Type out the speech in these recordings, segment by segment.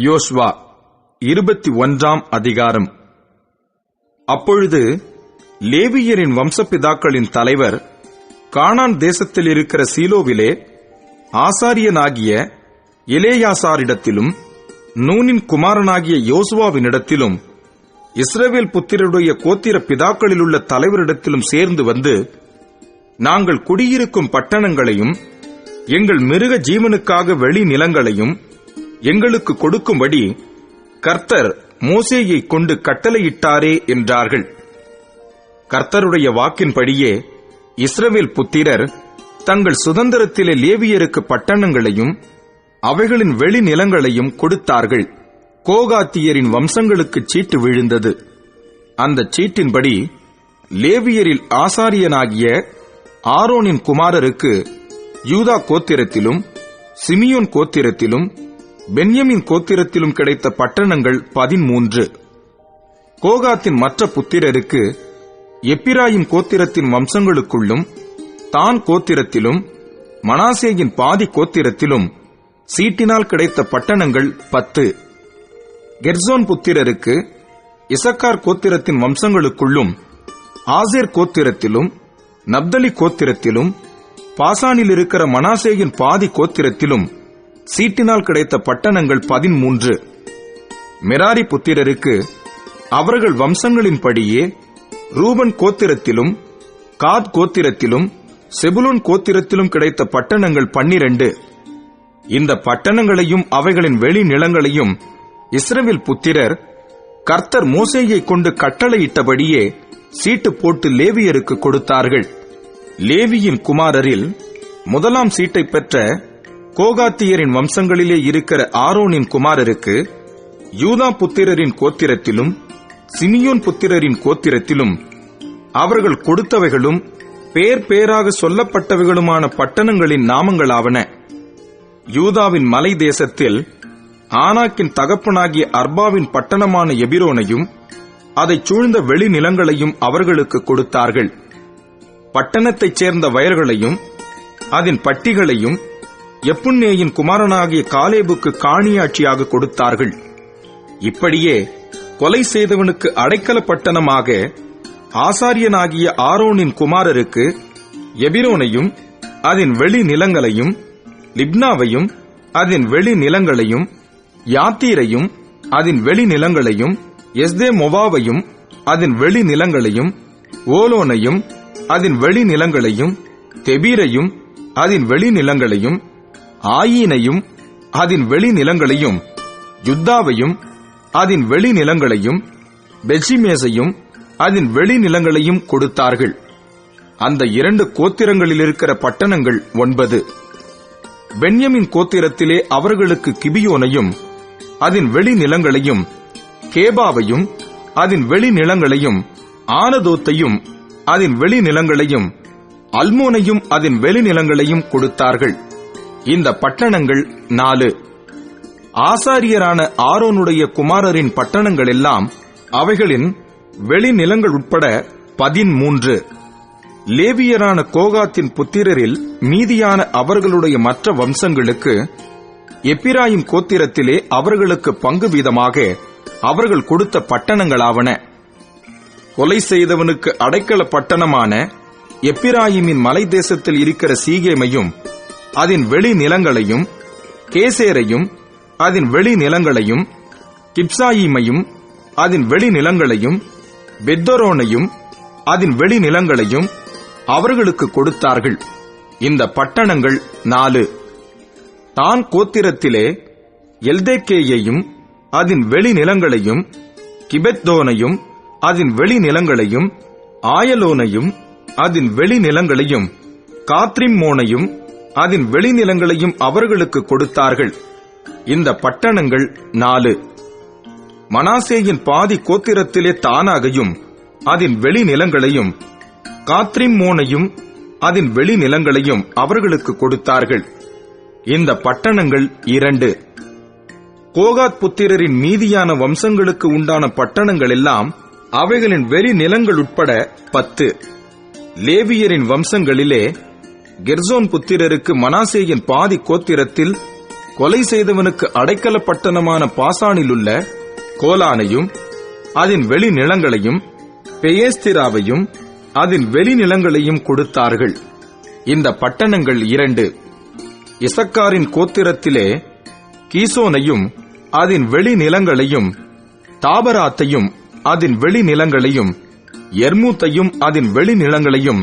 யோசுவா 21 அதிகாரம். அப்பொழுது லேவியரின் வம்சப்பிதாக்களின் தலைவர் கானான் தேசத்தில் இருக்கிற சீலோவிலே ஆசாரியனாகிய எலேயாசாரிடத்திலும் நூனின் குமாரனாகிய யோசுவாவினிடத்திலும் இஸ்ரவேல் புத்திரருடைய கோத்திர பிதாக்களிலுள்ள தலைவரிடத்திலும் சேர்ந்து வந்து, நாங்கள் குடியிருக்கும் பட்டணங்களையும் எங்கள் மிருக ஜீவனுக்காக வெளி நிலங்களையும் எங்களுக்கு கொடுக்கும்படி கர்த்தர் மோசேயை கொண்டு கட்டளையிட்டாரே என்றார்கள். கர்த்தருடைய வாக்கின்படியே இஸ்ரவேல் புத்திரர் தங்கள் சுதந்திரத்திலே லேவியருக்கு பட்டணங்களையும் அவைகளின் வெளி நிலங்களையும் கொடுத்தார்கள். கோகாத்தியரின் வம்சங்களுக்கு சீட்டு விழுந்தது. அந்த சீட்டின்படி லேவியரில் ஆசாரியனாகிய ஆரோனின் குமாரருக்கு யூதா கோத்திரத்திலும் சிமியோன் கோத்திரத்திலும் பென்யமின் கோத்திரத்திலும் கிடைத்த பட்டணங்கள் 13. கோகாத்தின் மற்ற புத்திரருக்கு எப்பிராயிம் கோத்திரத்தின் வம்சங்களுக்குள்ளும் தான் கோத்திரத்திலும் மனாசேயின் பாதி கோத்திரத்திலும் சீட்டினால் கிடைத்த பட்டணங்கள் 10. கெர்சோன் புத்திரருக்கு இசக்கார் கோத்திரத்தின் வம்சங்களுக்குள்ளும் ஆசேர் கோத்திரத்திலும் நப்தலி கோத்திரத்திலும் பாசானில் இருக்கிற மனாசேயின் பாதி கோத்திரத்திலும் சீட்டினால் கிடைத்த பட்டணங்கள் 13. மெராரி புத்திரருக்கு அவர்கள் வம்சங்களின்படியே ரூபன் கோத்திரத்திலும் காத் கோத்திரத்திலும் செபுலோன் கோத்திரத்திலும் கிடைத்த பட்டணங்கள் 12. இந்த பட்டணங்களையும் அவைகளின் வெளி நிலங்களையும் இஸ்ரவேல் புத்திரர் கர்த்தர் மோசேயை கொண்டு கட்டளையிட்டபடியே சீட்டு போட்டு லேவியருக்கு கொடுத்தார்கள். லேவியின் குமாரரில் முதலாம் சீட்டை பெற்ற கோகாத்தியரின் வம்சங்களிலே இருக்கிற ஆரோனின் குமாரருக்கு யூதா புத்திரரின் கோத்திரத்திலும் சிமியோன் புத்திரரின் கோத்திரத்திலும் அவர்கள் கொடுத்தவைகளும் பேர் பேராக சொல்லப்பட்டவைகளுமான பட்டணங்களின் நாமங்களாவன. யூதாவின் மலை தேசத்தில் ஆனாக்கின் தகப்பனாகிய அர்பாவின் பட்டணமான எபிரோனையும் அதைச் சூழ்ந்த வெளி நிலங்களையும் அவர்களுக்கு கொடுத்தார்கள். பட்டணத்தைச் சேர்ந்த வயல்களையும் அதன் பட்டிகளையும் எப்புன்னேயின் குமாரனாகிய காலேபுக்கு காணியாட்சியாக கொடுத்தார்கள். இப்படியே கொலை செய்தவனுக்கு அடைக்கல பட்டணமாக ஆசாரியனாகிய ஆரோனின் குமாரருக்கு எபிரோனையும் அதன் வெளி நிலங்களையும், லிப்னாவையும் அதன் வெளி நிலங்களையும், யாத்தீரையும் அதன் வெளி நிலங்களையும், எஸ்தேமொவாவையும் அதன் வெளி நிலங்களையும், ஓலோனையும் அதன் வெளி நிலங்களையும், தெபீரையும் அதன் வெளி நிலங்களையும், ஆயீனையும் அதன் வெளி நிலங்களையும், யுத்தாவையும் அதன் வெளி நிலங்களையும், பெட்சிமேசையும் அதன் வெளி நிலங்களையும் கொடுத்தார்கள். அந்த 2 கோத்திரங்களில் இருக்கிற பட்டணங்கள் 9. பென்யமின் கோத்திரத்திலே அவர்களுக்கு கிபியோனையும் அதன் வெளி நிலங்களையும், கேபாவையும் அதன் வெளி நிலங்களையும், ஆனதோத்தையும் அதன் வெளி நிலங்களையும், அல்மோனையும் அதன் வெளி நிலங்களையும் கொடுத்தார்கள். இந்த பட்டணங்கள் 4. ஆசாரியரான ஆரோனுடைய குமாரரின் பட்டணங்கள் எல்லாம் அவைகளின் வெளி நிலங்கள் உட்பட 13. லேவியரான கோகாத்தின் புத்திரரில் மீதியான அவர்களுடைய மற்ற வம்சங்களுக்கு எப்பிராயிம் கோத்திரத்திலே அவர்களுக்கு பங்கு வீதமாக அவர்கள் கொடுத்த பட்டணங்களாவன. கொலை செய்தவனுக்கு அடைக்கல பட்டணமான எப்பிராயிமின் மலை தேசத்தில் இருக்கிற சீகேமையும் அதன் வெளி நிலங்களையும், கேசேரையும் அதன் வெளி நிலங்களையும், கிப்சாயீமையும் அதன் வெளி நிலங்களையும், பெத்தொரோனையும் அதன் வெளி நிலங்களையும் அவர்களுக்கு கொடுத்தார்கள். இந்த பட்டணங்கள் 4. தான் கோத்திரத்திலே எல்தேக்கேயையும் அதன் வெளி நிலங்களையும், கிபெத்தோனையும் அதன் வெளி நிலங்களையும், ஆயலோனையும் அதன் வெளி நிலங்களையும், காத்ரிம்மோனையும் அதன் வெளி நிலங்களையும் அவர்களுக்கு கொடுத்தார்கள். இந்த பட்டணங்கள் 4. மனாசேயின் பாதி கோத்திரத்திலே தானாகையும் அதன் வெளி நிலங்களையும், காத்ரிம்மோனையும் அதன் வெளி நிலங்களையும் அவர்களுக்கு கொடுத்தார்கள். இந்த பட்டணங்கள் 2. கோகாத் புத்திரரின் மீதியான வம்சங்களுக்கு உண்டான பட்டணங்கள் எல்லாம் அவைகளின் வெளி நிலங்கள் உட்பட 10. லேவியரின் வம்சங்களிலே கெர்சோன் புத்திரருக்கு மனாசேயின் பாதி கோத்திரத்தில் கொலை செய்தவனுக்கு அடைக்கல பட்டணமான பாசானிலுள்ள கோலானையும் அதன் வெளிநிலங்களையும் பெயேஸ்திராவையும் அதன் வெளிநிலங்களையும் கொடுத்தார்கள். இந்த பட்டணங்கள் 2. இசக்காரின் கோத்திரத்திலே கீசோனையும் அதன் வெளிநிலங்களையும், தாபராத்தையும் அதன் வெளிநிலங்களையும், எர்மூத்தையும் அதன் வெளிநிலங்களையும்,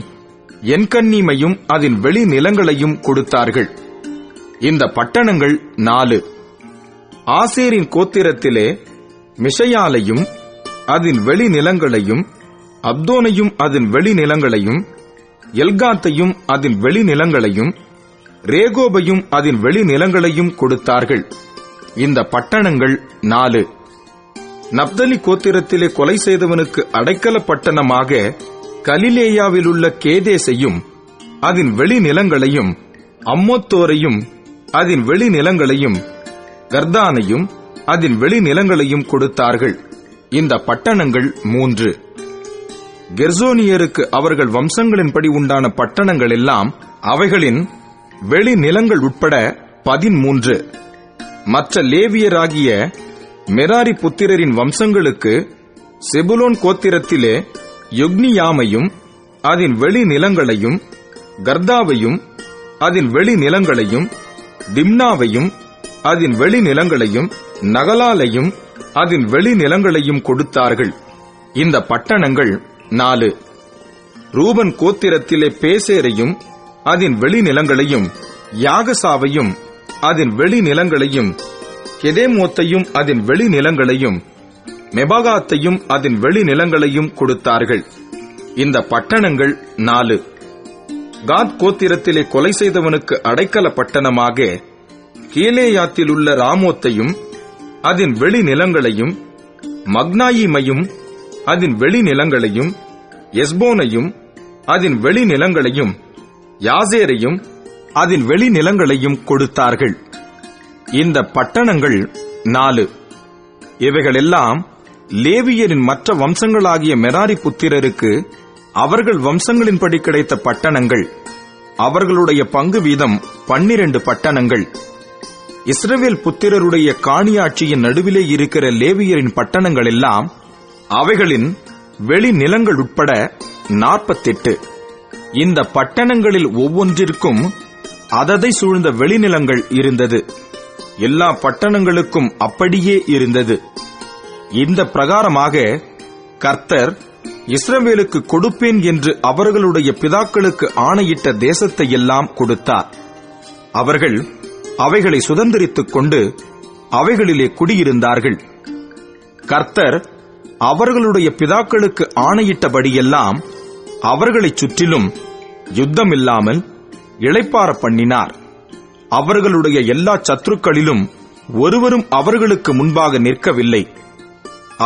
என்கன்னீமையும் அதன் வெளிநிலங்களையும் கொடுத்தார்கள். இந்த பட்டணங்கள் 4. ஆசேரின் கோத்திரத்திலே மிஷயாலையும் அதன் வெளிநிலங்களையும், அப்தோனையும் அதன் வெளிநிலங்களையும், எல்காத்தையும் அதன் வெளிநிலங்களையும், ரேகோபையும் அதன் வெளிநிலங்களையும் கொடுத்தார்கள். இந்த பட்டணங்கள் 4. நப்தலி கோத்திரத்திலே கொலை செய்தவனுக்கு அடைக்கல பட்டணமாக கலிலேயாவிலுள்ள கேதேசையும் அதன் வெளிநிலங்களையும், அம்மோத்தோரையும் அதன் வெளிநிலங்களையும், கர்தானையும் அதன் வெளிநிலங்களையும் கொடுத்தார்கள். இந்த பட்டணங்கள் 3. கெர்சோனியருக்கு அவர்கள் வம்சங்களின்படி உண்டான பட்டணங்கள் எல்லாம் அவைகளின் வெளிநிலங்கள் உட்பட 13. மற்ற லேவியராகிய மெராரி புத்திரரின் வம்சங்களுக்கு செபுலோன் கோத்திரத்திலே யொக்னியாமையும் அதன் வெளிநிலங்களையும், கர்தாவையும் அதன் வெளிநிலங்களையும், திம்னாவையும் அதன் வெளிநிலங்களையும், நகலாலையும் அதன் வெளிநிலங்களையும் கொடுத்தார்கள். இந்த பட்டணங்கள் 4. ரூபன் கோத்திரத்திலே பேசேரையும் அதன் வெளிநிலங்களையும், யாகசாவையும் அதன் வெளிநிலங்களையும், கெதேமோத்தையும் அதன் வெளிநிலங்களையும், மெபாகாத்தையும் அதன் வெளிநிலங்களையும் கொடுத்தார்கள். இந்த பட்டணங்கள் 4. காத் கோத்திரத்திலே கொலை செய்தவனுக்கு அடைக்கல பட்டணமாக கீலேயாத்திலுள்ள ராமோத்தையும் அதன் வெளிநிலங்களையும், மக்னாயிமையும் அதன் வெளிநிலங்களையும், எஸ்போனையும் அதன் வெளிநிலங்களையும், யாசேரையும் அதன் வெளிநிலங்களையும் கொடுத்தார்கள். இந்த பட்டணங்கள் 4. இவைகளெல்லாம் லேவியரின் மற்ற வம்சங்களாகிய மெராரி புத்திரருக்கு அவர்கள் வம்சங்களின்படி கிடைத்த பட்டணங்கள். அவர்களுடைய பங்கு வீதம் 12 பட்டணங்கள். இஸ்ரவேல் புத்திரருடைய காணியாட்சியின் நடுவிலே இருக்கிற லேவியரின் பட்டணங்கள் எல்லாம் அவைகளின் வெளிநிலங்கள் உட்பட 48. இந்த பட்டணங்களில் ஒவ்வொன்றிற்கும் அததை சூழ்ந்த வெளிநிலங்கள் இருந்தது. எல்லா பட்டணங்களுக்கும் அப்படியே இருந்தது. இந்த பிரகாரமாக கர்த்தர் இஸ்ரவேலுக்கு கொடுப்பேன் என்று அவர்களுடைய பிதாக்களுக்கு ஆணையிட்ட தேசத்தை எல்லாம் கொடுத்தார். அவர்கள் அவைகளை சுதந்தரித்துக் கொண்டு அவைகளிலே குடியிருந்தார்கள். கர்த்தர் அவர்களுடைய பிதாக்களுக்கு ஆணையிட்டபடியெல்லாம் அவர்களைச் சுற்றிலும் யுத்தமில்லாமல் இளைப்பாற பண்ணினார். அவர்களுடைய எல்லா சத்துருக்களிலும் ஒருவரும் அவர்களுக்கு முன்பாக நிற்கவில்லை.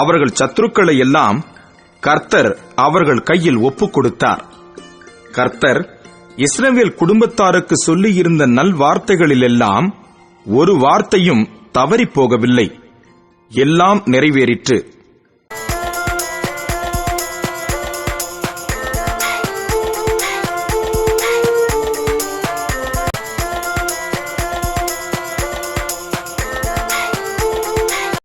அவர்கள் சத்துருக்களை எல்லாம் கர்த்தர் அவர்கள் கையில் ஒப்புக் கொடுத்தார். கர்த்தர் இஸ்ரவேல் குடும்பத்தாருக்கு சொல்லியிருந்த நல்வார்த்தைகளிலெல்லாம் ஒரு வார்த்தையும் தவறிப் போகவில்லை. எல்லாம் நிறைவேறிற்று.